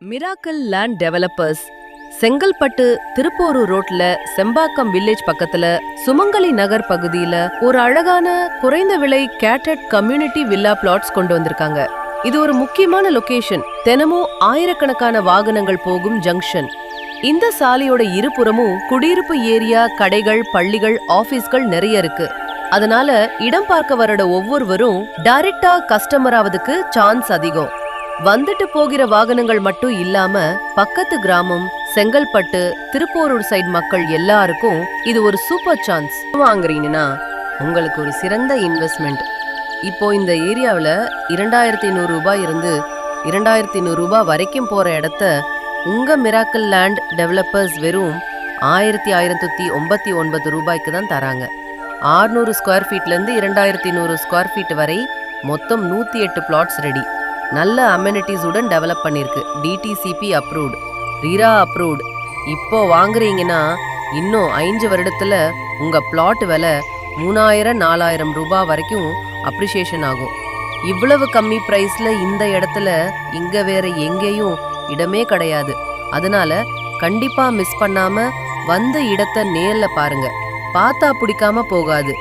Miracle land developers Chengalpattu Thiruporur ரோட்ல Sembakkam village பக்கத்துல சுமங்கலி நகர் பகுதியில ஒரு அழகான குறைந்த விலை கேட்டட் கம்யூனிட்டி வில்லா பிளாட்ஸ் கொண்டு வந்திருக்காங்க. இது ஒரு முக்கியமான லொகேஷன். தினமும் ஆயிரக்கணக்கான வாகனங்கள் போகும் ஜங்ஷன். இந்த சாலையோட இருபுறமும் குடியிருப்பு ஏரியா, கடைகள், பள்ளிகள், ஆபீஸ்கள் நிறைய இருக்கு. அதனால இடம் பார்க்க வர ஒவ்வொருவரும் டைரக்டா கஸ்டமர் ஆவதுக்கு சான்ஸ் அதிகம். வந்துட்டு போகிற வாகனங்கள் மட்டும் இல்லாம பக்கத்து கிராமம் செங்கல்பட்டு திருப்போரூர் சைடு மக்கள் எல்லாருக்கும் இது ஒரு சூப்பர் சான்ஸ். வாங்குறீங்கன்னா உங்களுக்கு ஒரு சிறந்த இன்வெஸ்ட்மெண்ட். இப்போ இந்த ஏரியாவில் 2500 ரூபாய் இருந்து 2500 ரூபாய் வரைக்கும் போற இடத்த உங்க மிராக்கிள் லேண்ட் டெவலப்பர்ஸ் வெறும் 1199 ரூபாய்க்கு தான் தராங்க. 600 ஸ்கொயர் ஃபீட்ல இருந்து 2100 ஸ்கொயர் ஃபீட் வரை மொத்தம் 108 பிளாட்ஸ் ரெடி. நல்ல அமெனிட்டிஸ் உடன் டெவலப் பண்ணிருக்கு. DTCP approved, ரீரா approved. இப்போ வாங்குறீங்கன்னா இன்னும் 5 வருடத்துல உங்க பிளாட் விலை 3000-4000 ரூபாய் வரைக்கும் அப்ரிசியேஷன் ஆகும். இவ்வளவு கம்மி பிரைஸ்ல இந்த இடத்துல இங்க வேற எங்கேயும் இடமே கிடையாது. அதனால கண்டிப்பா மிஸ் பண்ணாம வந்து இடத்தை நேர்ல பாருங்க. பார்த்தா பிடிக்காம போகாது.